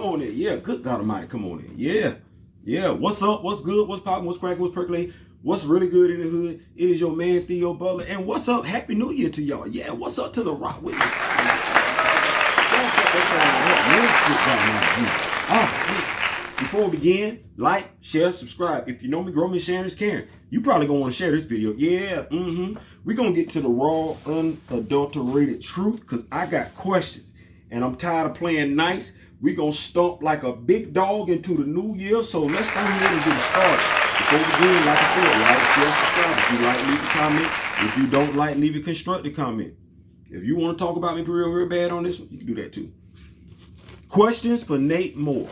on in. Yeah, good God Almighty, come on in. Yeah, yeah. What's up? What's good? What's popping? What's cracking? What's percolating? What's really good in the hood? It is your man Theo Butler. And what's up? Happy New Year to y'all. Yeah, what's up to the rock with me? Before we begin, like, share, subscribe. If you know me, grow me, sharing is caring. You probably gonna want to share this video. Yeah, We're gonna get to the raw, unadulterated truth because I got questions. And I'm tired of playing nice. We gonna stomp like a big dog into the new year. So let's go ahead and get started. Before we begin, like I said, like, share, subscribe. If you like, leave a comment. If you don't like, leave a constructive comment. If you want to talk about me real bad on this one, you can do that too. Questions for Nate Moore.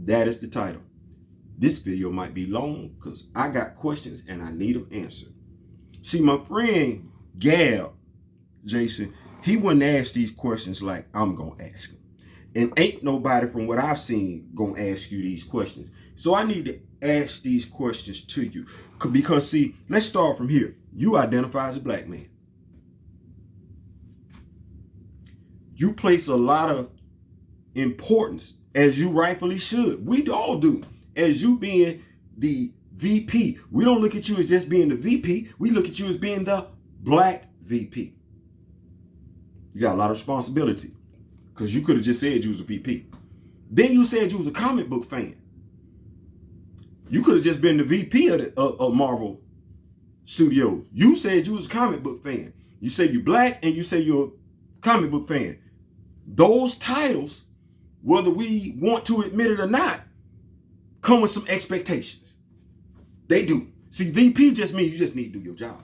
That is the title. This video might be long because I got questions and I need them answered. See, my friend Gab, Jason, he wouldn't ask these questions like I'm going to ask them. And ain't nobody from what I've seen going to ask you these questions. So I need to ask these questions to you. Because, see, let's start from here. You identify as a black man. You place a lot of importance, as you rightfully should. We all do. As you being the VP. We don't look at you as just being the VP. We look at you as being the black VP. You got a lot of responsibility. Because you could have just said you was a VP. Then you said you was a comic book fan. You could have just been the VP of Marvel Studios. You said you was a comic book fan. You say you black and you say you're a comic book fan. Those titles, whether we want to admit it or not, come with some expectations. They do. See, VP just means you just need to do your job.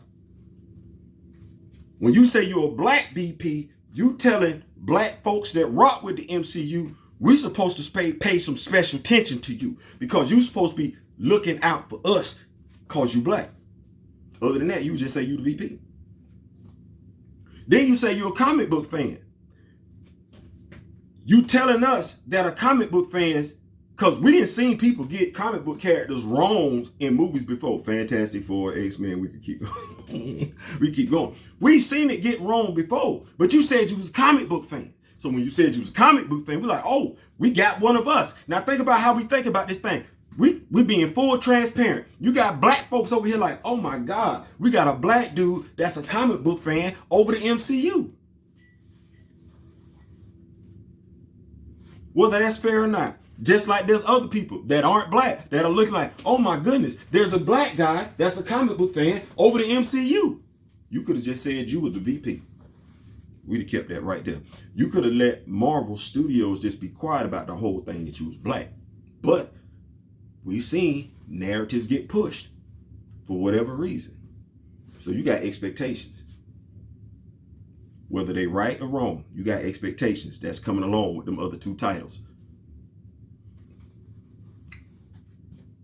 When you say you're a black VP, you telling black folks that rock with the MCU, we're supposed to pay some special attention to you because you're supposed to be looking out for us because you black. Other than that, you just say you the VP. Then you say you're a comic book fan. You telling us that are comic book fans, because we didn't see people get comic book characters wrong in movies before. Fantastic Four, X-Men, we could keep going. We keep going. We seen it get wrong before, but you said you was a comic book fan. So when you said you was a comic book fan, we're like, oh, we got one of us. Now think about how we think about this thing. We being full transparent. You got black folks over here like, oh my God, we got a black dude that's a comic book fan over the MCU. Whether that's fair or not. Just like there's other people that aren't black that are looking like, oh my goodness, there's a black guy that's a comic book fan over the MCU. You could have just said you were the VP. We'd have kept that right there. You could have let Marvel Studios just be quiet about the whole thing that you was black. But we've seen narratives get pushed for whatever reason. So you got expectations. Whether they right or wrong, you got expectations that's coming along with them other two titles.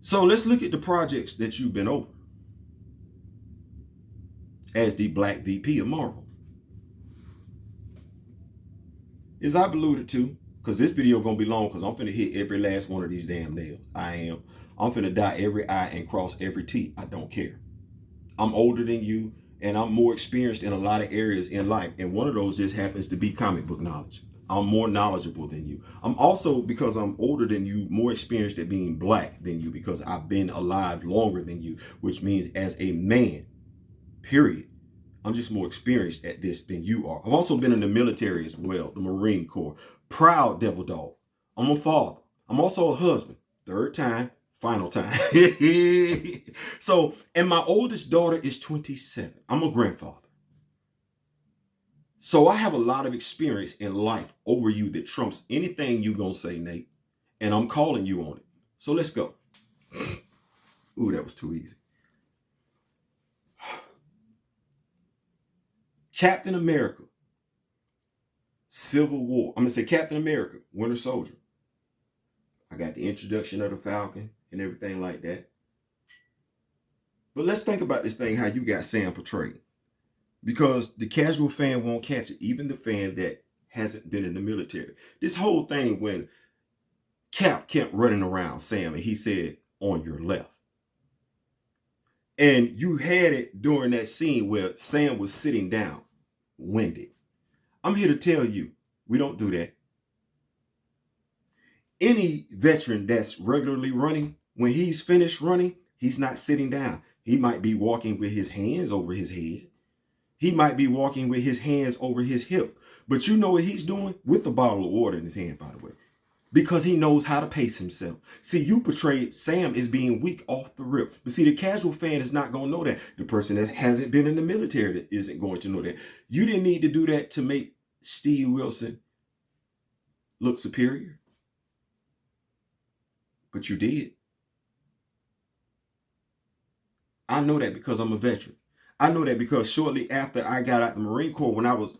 So let's look at the projects that you've been over as the black VP of Marvel. As I've alluded to, because this video gonna be long because I'm finna hit every last one of these damn nails. I am. I'm finna dot every I and cross every T. I don't care. I'm older than you and I'm more experienced in a lot of areas in life. And one of those just happens to be comic book knowledge. I'm more knowledgeable than you. I'm also, because I'm older than you, more experienced at being black than you because I've been alive longer than you, which means as a man, period, I'm just more experienced at this than you are. I've also been in the military as well, the Marine Corps. Proud devil dog. I'm a father. I'm also a husband. Third time, final time. So, and my oldest daughter is 27. I'm a grandfather. So I have a lot of experience in life over you that trumps anything you gonna say, Nate. And I'm calling you on it. So let's go. Ooh, that was too easy. Captain America, Civil War. I'm gonna say Captain America, Winter Soldier. I got the introduction of the Falcon and everything like that. But let's think about this thing, how you got Sam portrayed. Because the casual fan won't catch it, even the fan that hasn't been in the military. This whole thing when Cap kept running around Sam and he said, on your left. And you had it during that scene where Sam was sitting down, winded. I'm here to tell you, We don't do that. Any veteran that's regularly running, when he's finished running, he's not sitting down. He might be walking with his hands over his head. He might be walking with his hands over his hip. But you know what he's doing? With a bottle of water in his hand, by the way. Because he knows how to pace himself. See, you portrayed Sam as being weak off the rip. But see, the casual fan is not going to know that. The person that hasn't been in the military isn't going to know that. You didn't need to do that to make Steve Wilson look superior. But you did. I know that because I'm a veteran. I know that because shortly after I got out the Marine Corps, when I was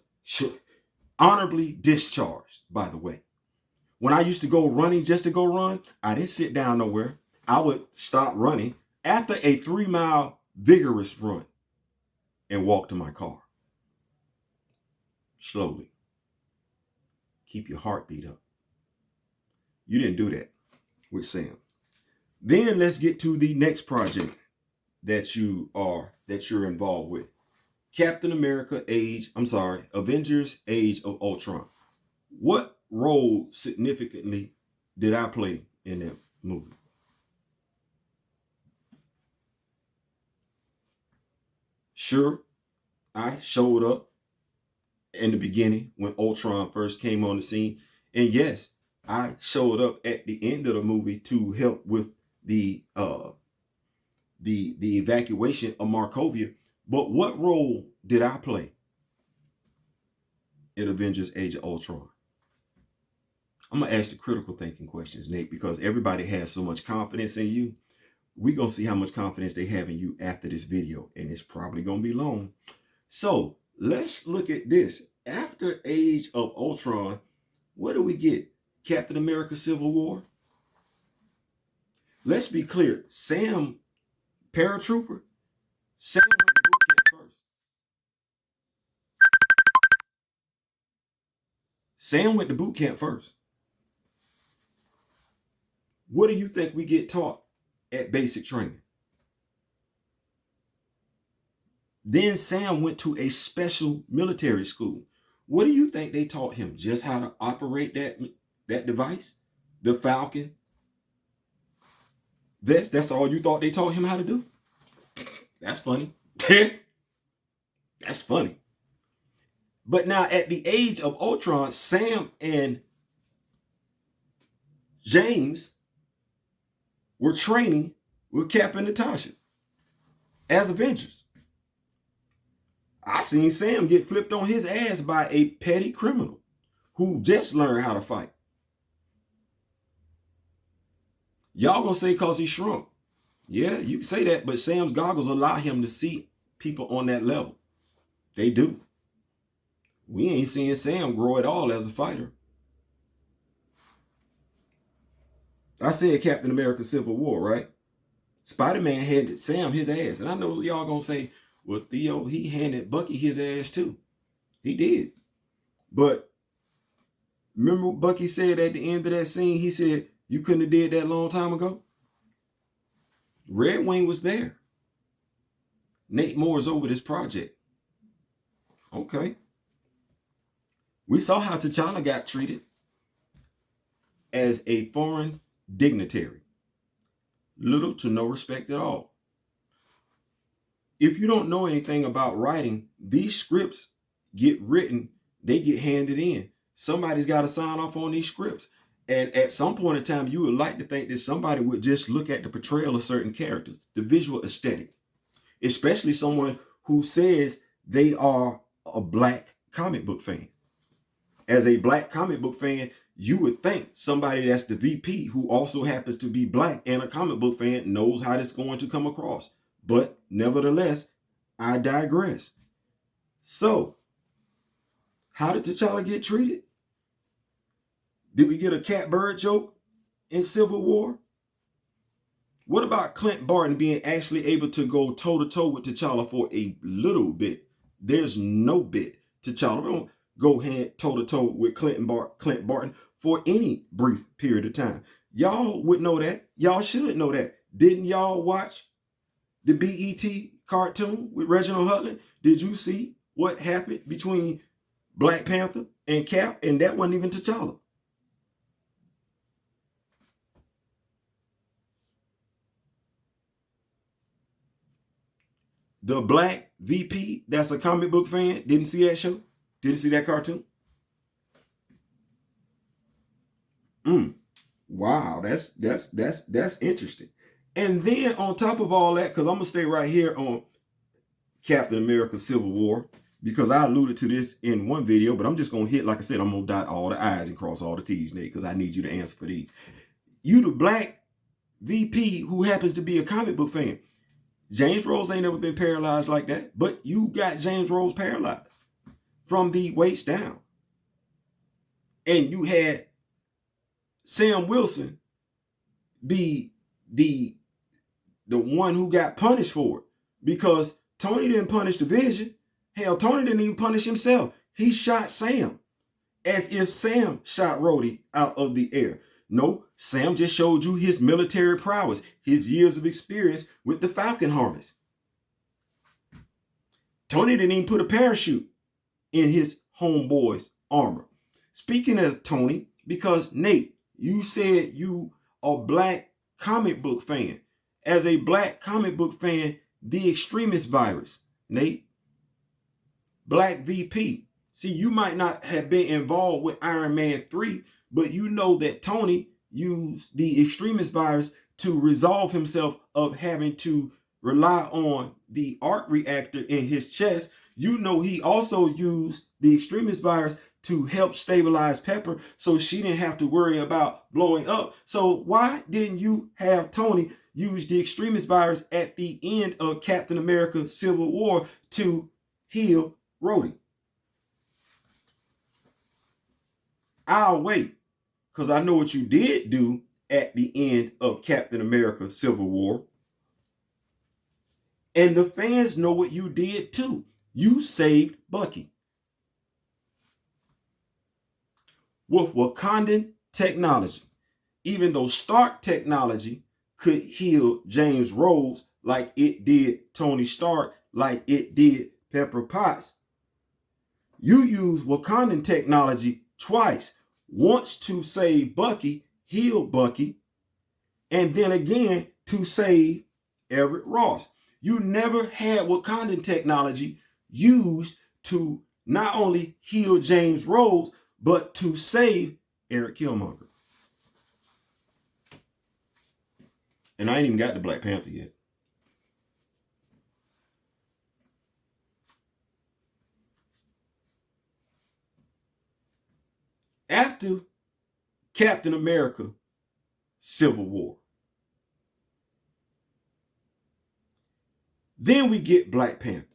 honorably discharged, by the way, when I used to go running just to go run, I didn't sit down nowhere. I would stop running after a 3-mile vigorous run and walk to my car. Slowly. Keep your heartbeat up. You didn't do that with Sam. Then let's get to the next project that you're involved with. Avengers Age of Ultron. What role significantly did I play in that movie? Sure, I showed up in the beginning when Ultron first came on the scene. And yes, I showed up at the end of the movie to help with the evacuation of Markovia. But what role did I play in Avengers Age of Ultron? I'm going to ask the critical thinking questions, Nate, because everybody has so much confidence in you. We're going to see how much confidence they have in you after this video, and it's probably going to be long. So let's look at this. After Age of Ultron, what do we get? Captain America Civil War? Let's be clear. Sam, paratrooper, Sam went to boot camp first. Sam went to boot camp first. What do you think we get taught at basic training? Then Sam went to a special military school. What do you think they taught him? Just how to operate that device? The Falcon vest? That's all you thought they taught him how to do? That's funny. That's funny. But now at the Age of Ultron, Sam and James were training with Cap and Natasha as Avengers. I seen Sam get flipped on his ass by a petty criminal who just learned how to fight. Y'all gonna say because he shrunk. Yeah, you can say that, but Sam's goggles allow him to see people on that level. They do. We ain't seeing Sam grow at all as a fighter. I said Captain America Civil War, right? Spider-Man handed Sam his ass. And I know y'all gonna say, well, Theo, he handed Bucky his ass too. He did. But remember what Bucky said at the end of that scene? He said, you couldn't have did that a long time ago? Red Wing was there. Nate Moore's over this project. Okay. We saw how T'Challa got treated as a foreign dignitary. Little to no respect at all. If you don't know anything about writing, these scripts get written, they get handed in. Somebody's got to sign off on these scripts. And at some point in time, you would like to think that somebody would just look at the portrayal of certain characters, the visual aesthetic, especially someone who says they are a black comic book fan. As a black comic book fan, you would think somebody that's the VP who also happens to be black and a comic book fan knows how this is going to come across. But nevertheless, I digress. So, how did T'Challa get treated? Did we get a cat-bird joke in Civil War? What about Clint Barton being actually able to go toe-to-toe with T'Challa for a little bit? There's no bit. T'Challa don't go toe-to-toe with Clint Barton for any brief period of time. Y'all would know that. Y'all should know that. Didn't y'all watch the BET cartoon with Reginald Hudlin? Did you see what happened between Black Panther and Cap, and that wasn't even T'Challa. The black VP that's a comic book fan didn't see that show? Didn't see that cartoon? Wow, that's interesting. And then on top of all that, because I'm gonna stay right here on Captain America Civil War, because I alluded to this in one video, but I'm just gonna hit, like I said, I'm gonna dot all the I's and cross all the T's, Nate, because I need you to answer for these. You the black VP who happens to be a comic book fan. James Rose ain't never been paralyzed like that, but you got James Rose paralyzed from the waist down. And you had Sam Wilson be the one who got punished for it, because Tony didn't punish the Vision. Hell, Tony didn't even punish himself. He shot Sam as if Sam shot Rhodey out of the air. No, Sam just showed you his military prowess, his years of experience with the Falcon harness. Tony didn't even put a parachute in his homeboy's armor. Speaking of Tony, because Nate, you said you a black comic book fan. As a black comic book fan, the extremist virus, Nate, black VP. See, you might not have been involved with Iron Man 3, but you know that Tony used the extremist virus to resolve himself of having to rely on the arc reactor in his chest. You know he also used the extremist virus to help stabilize Pepper so she didn't have to worry about blowing up. So why didn't you have Tony use the extremist virus at the end of Captain America Civil War to heal Rhodey? I'll wait, because I know what you did do at the end of Captain America Civil War. And the fans know what you did too. You saved Bucky. With Wakandan technology. Even though Stark technology could heal James Rhodes like it did Tony Stark, like it did Pepper Potts, you use Wakandan technology twice. Once to save Bucky, heal Bucky, and then again to save Everett Ross. You never had Wakandan technology used to not only heal James Rhodes, but to save Eric Killmonger. And I ain't even got the Black Panther yet. After Captain America Civil War, then we get Black Panther.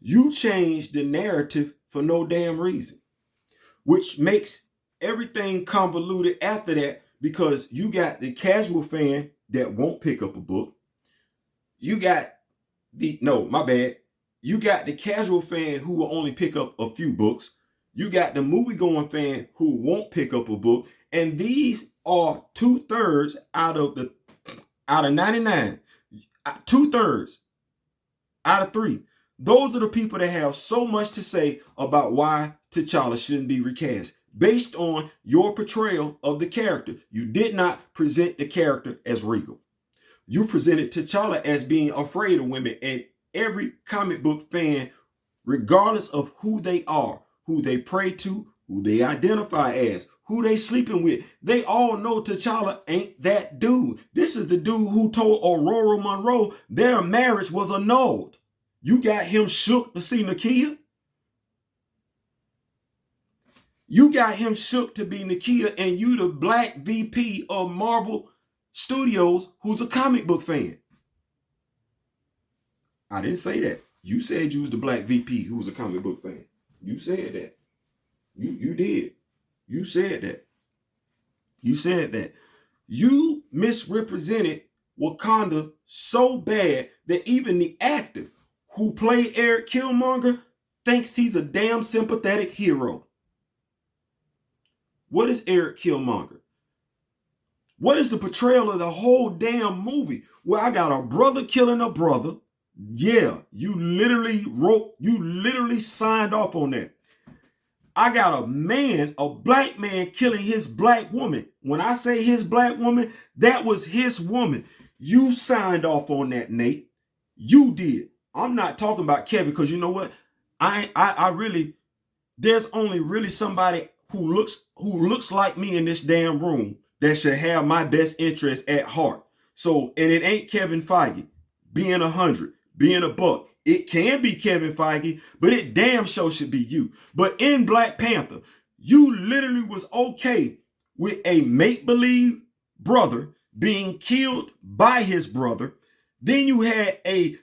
You change the narrative for no damn reason, which makes everything convoluted after that, because you got the casual fan that won't pick up a book. You got You got the casual fan who will only pick up a few books. You got the movie-going fan who won't pick up a book. And these are 2/3 out of 99. 2/3 out of 3. Those are the people that have so much to say about why T'Challa shouldn't be recast, based on your portrayal of the character. You did not present the character as regal. You presented T'Challa as being afraid of women, and every comic book fan, regardless of who they are, who they pray to, who they identify as, who they sleeping with, they all know T'Challa ain't that dude. This is the dude who told Aurora Monroe their marriage was annulled. You got him shook to see Nakia? You got him shook to be Nakia, and you the black VP of Marvel Studios who's a comic book fan. I didn't say that. You said you was the black VP who was a comic book fan. You said that. You did. You said that. You said that. You misrepresented Wakanda so bad that even the actor who played Eric Killmonger thinks he's a damn sympathetic hero. What is Eric Killmonger? What is the portrayal of the whole damn movie? Where I got a brother killing a brother. Yeah, you literally signed off on that. I got a man, a black man killing his black woman. When I say his black woman, that was his woman. You signed off on that, Nate. You did. I'm not talking about Kevin, because you know what? I really, there's only really somebody who looks like me in this damn room that should have my best interest at heart. So, and it ain't Kevin Feige. Being 100, being a buck. It can be Kevin Feige, but it damn sure should be you. But in Black Panther, you literally was okay with a make-believe brother being killed by his brother. Then you had a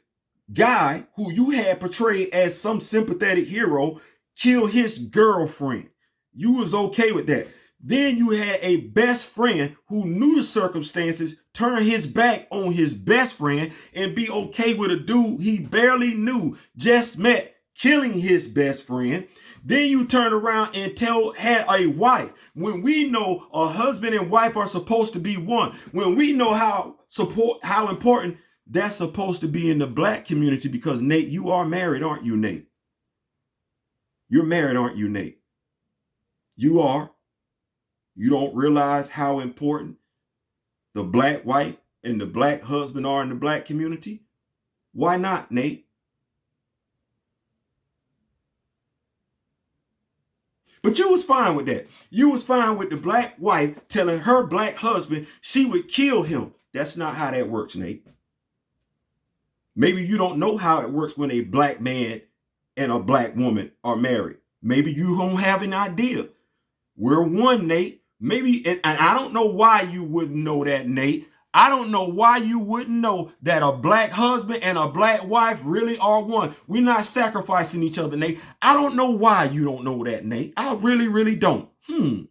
guy who you had portrayed as some sympathetic hero kill his girlfriend. You was okay with that. Then you had a best friend who knew the circumstances, turn his back on his best friend and be okay with a dude he barely knew, just met, killing his best friend. Then you turn around and had a wife. When we know a husband and wife are supposed to be one, when we know how important that's supposed to be in the black community, because Nate, you are married, aren't you, Nate? You're married, aren't you, Nate? You are. You don't realize how important the black wife and the black husband are in the black community? Why not, Nate? But you was fine with that. You was fine with the black wife telling her black husband she would kill him. That's not how that works, Nate. Maybe you don't know how it works when a black man and a black woman are married. Maybe you don't have an idea. We're one, Nate. Maybe, and I don't know why you wouldn't know that, Nate. I don't know why you wouldn't know that a black husband and a black wife really are one. We're not sacrificing each other, Nate. I don't know why you don't know that, Nate. I really, really don't. You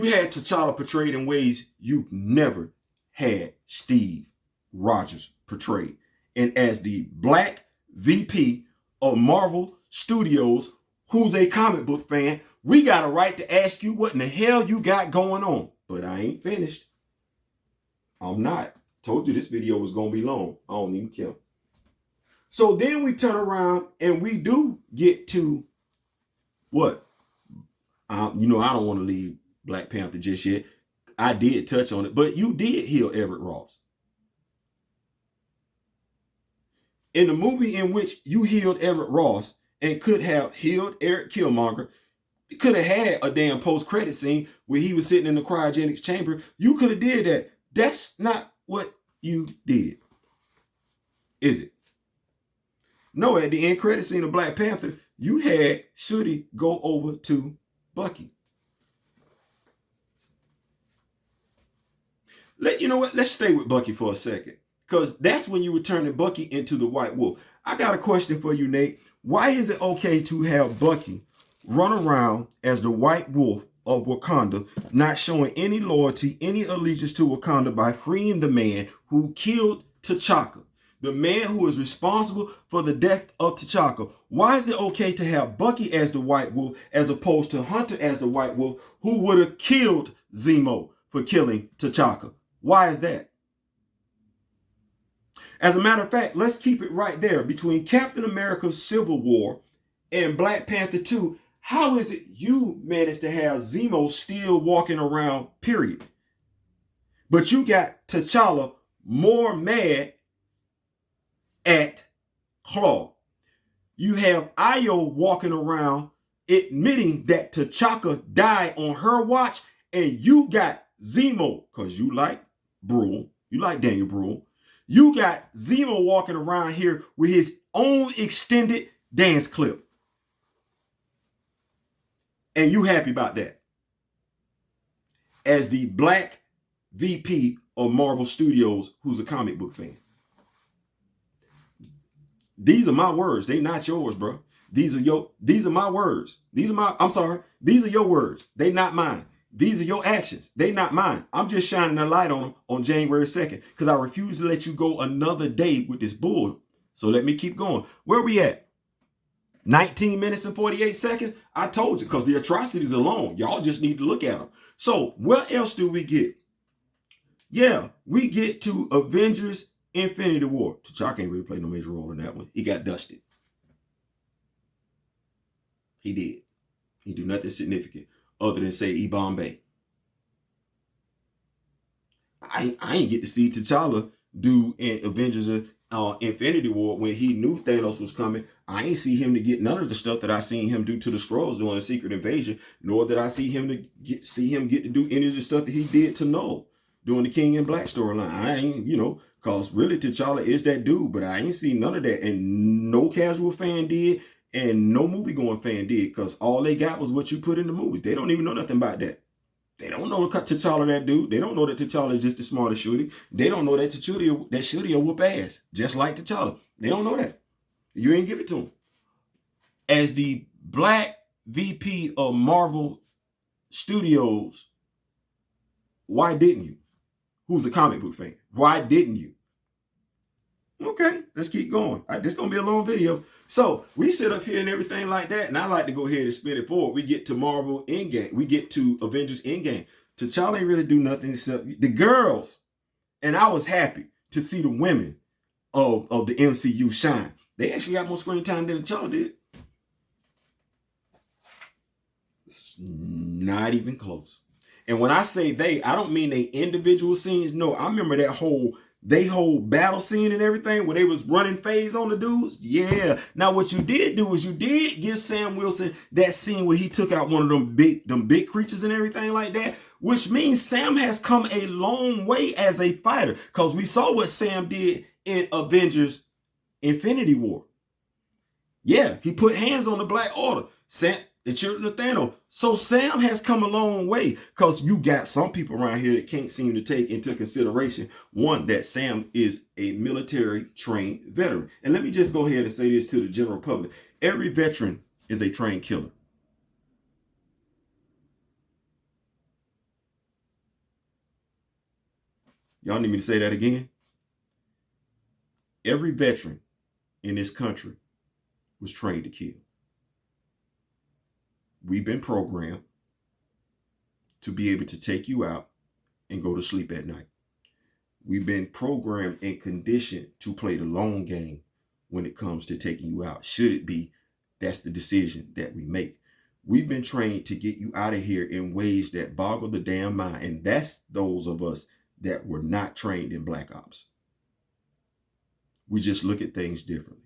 had T'Challa portrayed in ways you never had Steve Rogers portrayed. And as the black VP of Marvel Studios, who's a comic book fan, we got a right to ask you what in the hell you got going on. But I ain't finished. I'm not. Told you this video was going to be long. I don't even care. So then we turn around and we do get to what? I don't want to leave Black Panther just yet. I did touch on it, but you did heal Everett Ross. In the movie in which you healed Everett Ross, and could have healed Eric Killmonger, could have had a damn post-credit scene where he was sitting in the cryogenics chamber. You could have did that. That's not what you did, is it? No, at the end credit scene of Black Panther, you had Shuri go over to Bucky. You know what? Let's stay with Bucky for a second, because that's when you were turning Bucky into the White Wolf. I got a question for you, Nate. Why is it okay to have Bucky run around as the White Wolf of Wakanda, not showing any loyalty, any allegiance to Wakanda by freeing the man who killed T'Chaka, the man who is responsible for the death of T'Chaka? Why is it okay to have Bucky as the White Wolf as opposed to Hunter as the White Wolf, who would have killed Zemo for killing T'Chaka? Why is that? As a matter of fact, let's keep it right there. Between Captain America's Civil War and Black Panther 2, how is it you managed to have Zemo still walking around, period? But you got T'Challa more mad at Claw. You have Ayo walking around admitting that T'Chaka died on her watch, and you got Zemo, because you like Brule, you like Daniel Brule, you got Zemo walking around here with his own extended dance clip. And you happy about that. As the black VP of Marvel Studios, who's a comic book fan. These are my words. They not yours, bro. These are my words. These are your words. They not mine. These are your actions. They not mine. I'm just shining a light on them on January 2nd because I refuse to let you go another day with this bull. So let me keep going. Where we at? 19 minutes and 48 seconds? I told you, because the atrocities are long. Y'all just need to look at them. So what else do we get? Yeah, we get to Avengers Infinity War. T'Chaka ain't really played no major role in that one. He got dusted. He did. He do nothing significant other than say Bombay. I ain't get to see T'Challa do in Avengers Infinity War when he knew Thanos was coming. I ain't see him to get none of the stuff that I seen him do to the Skrulls during the Secret Invasion, nor did I see him get to do any of the stuff that he did to Null during the King in Black storyline. I ain't, cause really T'Challa is that dude, but I ain't seen none of that, and no casual fan did, and no movie going fan did, cause all they got was what you put in the movies. They don't even know nothing about that. They don't know T'Challa that dude. They don't know that T'Challa is just the smartest shooter. They don't know that Shooty will whoop ass, just like T'Challa. They don't know that. You ain't give it to him. As the black VP of Marvel Studios, why didn't you? Who's a comic book fan? Why didn't you? Okay, let's keep going. This is going to be a long video. So we sit up here and everything like that, and I like to go ahead and spin it forward. We get to Marvel Endgame. We get to Avengers Endgame. T'Challa ain't really do nothing except the girls. And I was happy to see the women of the MCU shine. They actually got more screen time than T'Challa did. It's not even close. And when I say they, I don't mean they individual scenes. No, I remember that whole battle scene and everything where they was running phase on the dudes. Yeah. Now what you did do is you did give Sam Wilson that scene where he took out one of them big creatures and everything like that, which means Sam has come a long way as a fighter, because we saw what Sam did in Avengers Infinity War. Yeah, he put hands on the Black Order. The children of Thanos. So Sam has come a long way, because you got some people around here that can't seem to take into consideration, one, that Sam is a military trained veteran. And let me just go ahead and say this to the general public. Every veteran is a trained killer. Y'all need me to say that again? Every veteran in this country was trained to kill. We've been programmed to be able to take you out and go to sleep at night. We've been programmed and conditioned to play the long game when it comes to taking you out. Should it be, that's the decision that we make. We've been trained to get you out of here in ways that boggle the damn mind. And that's those of us that were not trained in Black Ops. We just look at things differently.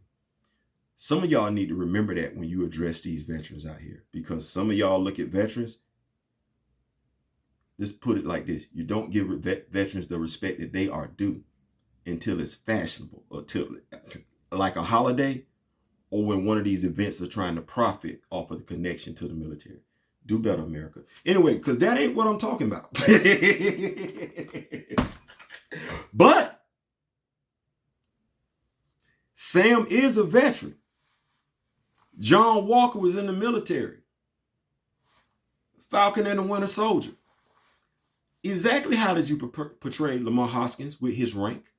Some of y'all need to remember that when you address these veterans out here, because some of y'all look at veterans, let's put it like this. You don't give veterans the respect that they are due until it's fashionable, or till like a holiday, or when one of these events are trying to profit off of the connection to the military. Do better, America. Anyway, because that ain't what I'm talking about. But Sam is a veteran. John Walker was in the military. Falcon and the Winter Soldier. Exactly how did you portray Lamar Hoskins with his rank?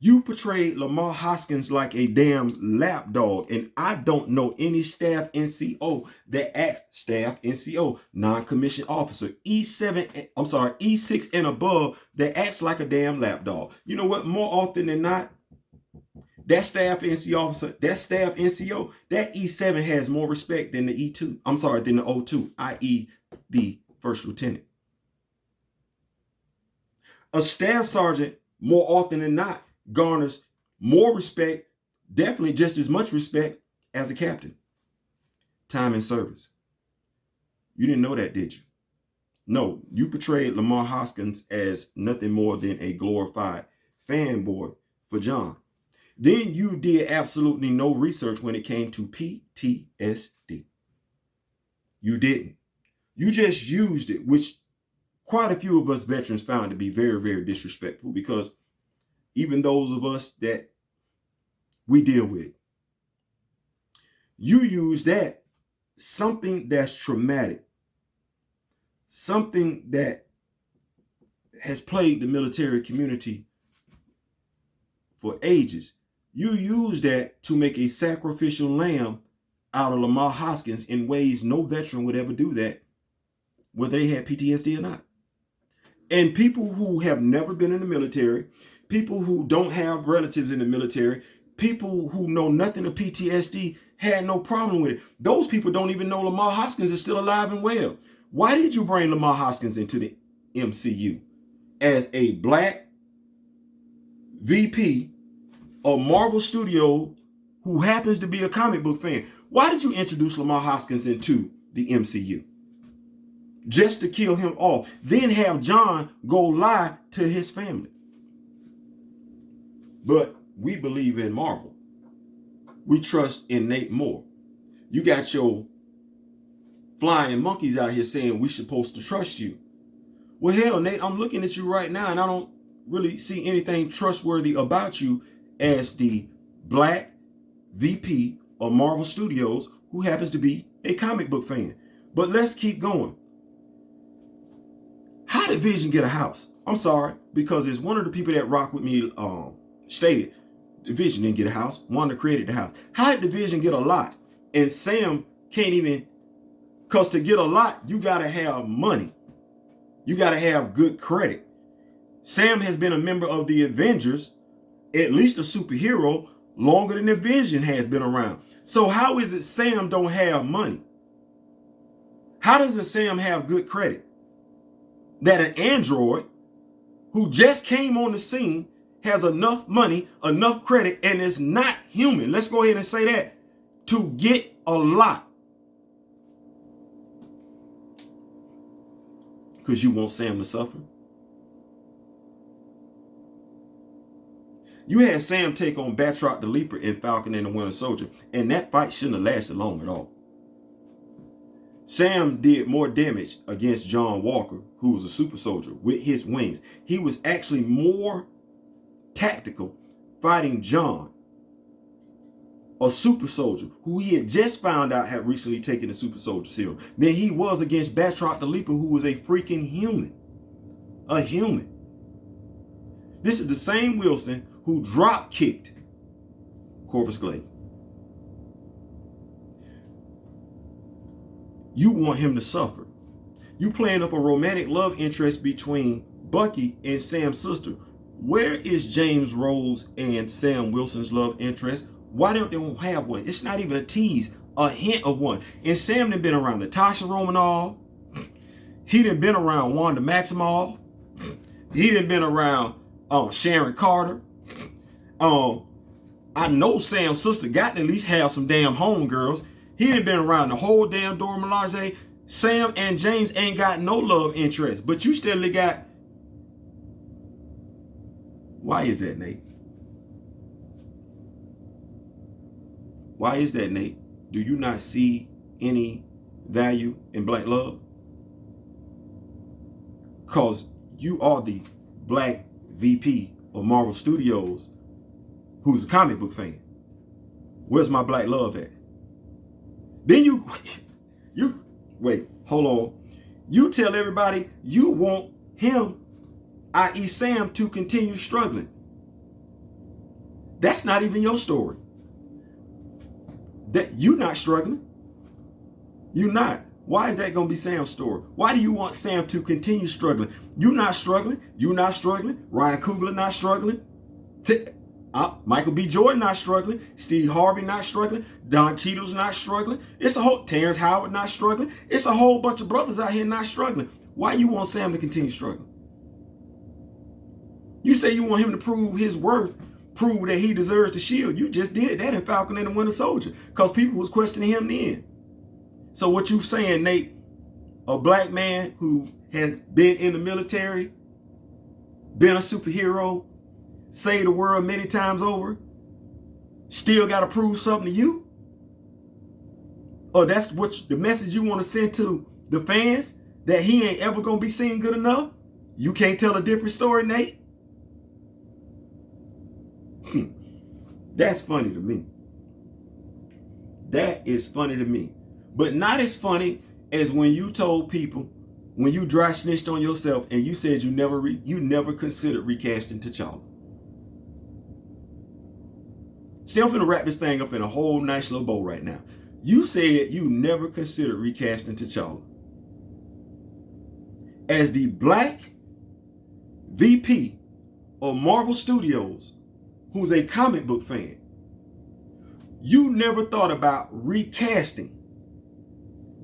You portrayed Lamar Hoskins like a damn lapdog, and I don't know any staff NCO that acts, staff NCO, non-commissioned officer, E6 and above, that acts like a damn lapdog. You know what? More often than not, that staff NCO officer, that staff NCO, that E7 has more respect than the E2. I'm sorry, than the O2, i.e. the first lieutenant. A staff sergeant, more often than not, garners more respect, definitely just as much respect as a captain. Time in service. You didn't know that, did you? No, you portrayed Lamar Hoskins as nothing more than a glorified fanboy for John. Then you did absolutely no research when it came to PTSD. You didn't. You just used it, which quite a few of us veterans found to be very, very disrespectful, because even those of us that we deal with, you use that, something that's traumatic, something that has plagued the military community for ages. You use that to make a sacrificial lamb out of Lamar Hoskins in ways no veteran would ever do that, whether they had PTSD or not. And people who have never been in the military, people who don't have relatives in the military, people who know nothing of PTSD had no problem with it. Those people don't even know Lamar Hoskins is still alive and well. Why did you bring Lamar Hoskins into the MCU as a black VP of Marvel Studios who happens to be a comic book fan? Why did you introduce Lamar Hoskins into the MCU? Just to kill him off. Then have John go lie to his family. But we believe in Marvel. We trust in Nate more. You got your flying monkeys out here saying we supposed to trust you. Well, hell, Nate, I'm looking at you right now and I don't really see anything trustworthy about you as the black VP of Marvel Studios who happens to be a comic book fan. But let's keep going. How did Vision get a house? I'm sorry, because it's one of the people that rock with me stated the Vision didn't get a house. Wanda created the house. How did the Vision get a lot? And Sam can't even, because to get a lot, you got to have money. You got to have good credit. Sam has been a member of the Avengers, at least a superhero, longer than the Vision has been around. So how is it Sam don't have money? How doesn't Sam have good credit? That an android who just came on the scene has enough money, enough credit, and is not human, let's go ahead and say that, to get a lot. Because you want Sam to suffer. You had Sam take on Batroc the Leaper in Falcon and the Winter Soldier, and that fight shouldn't have lasted long at all. Sam did more damage against John Walker, who was a super soldier, with his wings. He was actually more tactical fighting John, a super soldier, who he had just found out had recently taken the super soldier serum, than he was against Batroc the Leaper, who was a freaking human. A human. This is the same Wilson who drop kicked Corvus Glaive. You want him to suffer. You playing up a romantic love interest between Bucky and Sam's sister. Where is James Rose and Sam Wilson's love interest? Why don't they have one? It's not even a tease, a hint of one. And Sam done been around Natasha Romanoff. He done been around Wanda Maximoff. He done been around Sharon Carter. I know Sam's sister got to at least have some damn homegirls. He done been around the whole damn Dora Milaje. Sam and James ain't got no love interest, but you still got. Why is that, Nate? Why is that, Nate? Do you not see any value in black love? Because you are the black VP of Marvel Studios who's a comic book fan. Where's my black love at? Then you wait, hold on. You tell everybody you want him, i.e. Sam, to continue struggling. That's not even your story. That you not struggling. You not. Why is that going to be Sam's story? Why do you want Sam to continue struggling? You not struggling. You not struggling. Ryan Coogler not struggling. Michael B. Jordan not struggling. Steve Harvey not struggling. Don Cheadle's not struggling. It's a whole Terrence Howard not struggling. It's a whole bunch of brothers out here not struggling. Why you want Sam to continue struggling? You say you want him to prove his worth, prove that he deserves the shield. You just did that in Falcon and the Winter Soldier because people was questioning him then. So what you saying, Nate, a black man who has been in the military, been a superhero, saved the world many times over, still got to prove something to you? Or that's what the message you want to send to the fans, that he ain't ever going to be seen good enough? You can't tell a different story, Nate? That's funny to me. That is funny to me. But not as funny as when you told people, when you dry snitched on yourself and you said you never considered recasting T'Challa. See, I'm going to wrap this thing up in a whole nice little bow right now. You said you never considered recasting T'Challa. As the black VP of Marvel Studios, who's a comic book fan, You never thought about recasting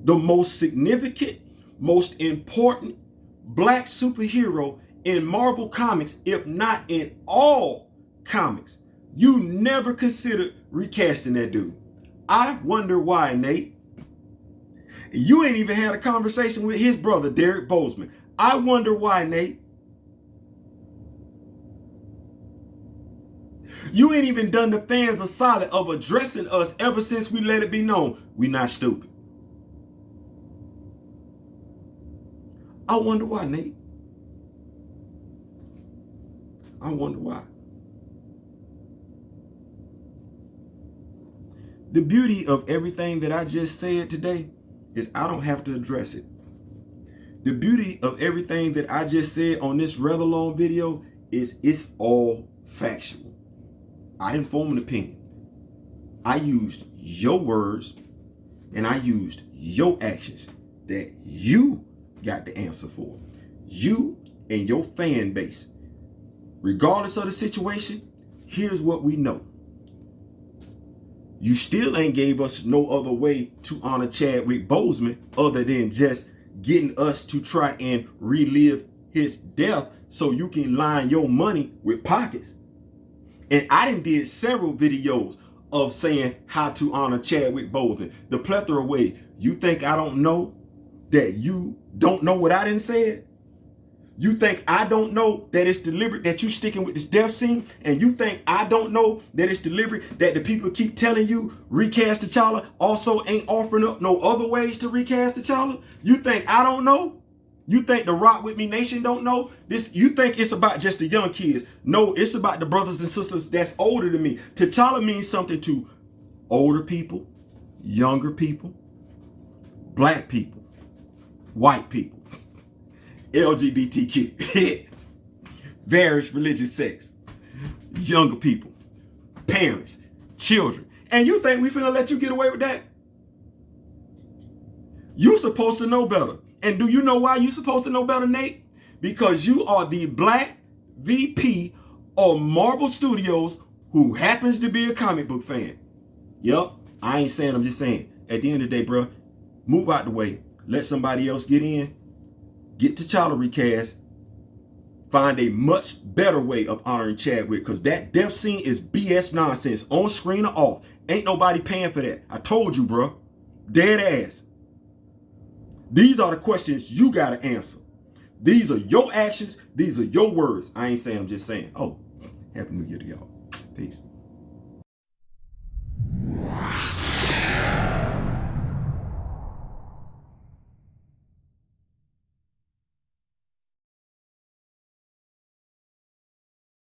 the most significant, most important black superhero in Marvel Comics, if not in all comics. You never considered recasting that dude. I wonder why, Nate. You ain't even had a conversation with his brother, Derek Bozeman. I wonder why, Nate. You ain't even done the fans a solid of addressing us ever since we let it be known we not stupid. I wonder why, Nate. I wonder why. The beauty of everything that I just said today is I don't have to address it. The beauty of everything that I just said on this rather long video is it's all factual. I didn't form an opinion. I used your words and I used your actions that you got the answer for. You and your fan base. Regardless of the situation, here's what we know. You still ain't gave us no other way to honor Chadwick Boseman other than just getting us to try and relive his death so you can line your money with pockets. And I did several videos of saying how to honor Chadwick Boseman. The plethora of ways. You think I don't know that you don't know what I didn't say? You think I don't know that it's deliberate that you sticking with this death scene? And you think I don't know that it's deliberate that the people keep telling you recast T'Challa also ain't offering up no other ways to recast T'Challa? You think I don't know? You think the Rock With Me Nation don't know? You think it's about just the young kids. No, it's about the brothers and sisters that's older than me. T'Challa means something to older people, younger people, black people, white people, LGBTQ, various religious sects, younger people, parents, children. And you think we finna let you get away with that? You supposed to know better. And do you know why you supposed to know better, Nate? Because you are the black VP of Marvel Studios who happens to be a comic book fan. Yup, I ain't saying, I'm just saying. At the end of the day, bro, move out the way. Let somebody else get in. Get T'Challa recast. Find a much better way of honoring Chadwick, because that death scene is BS nonsense. On screen or off. Ain't nobody paying for that. I told you, bro. Dead ass. These are the questions you got to answer. These are your actions. These are your words. I ain't saying, I'm just saying. Oh, Happy New Year to y'all. Peace.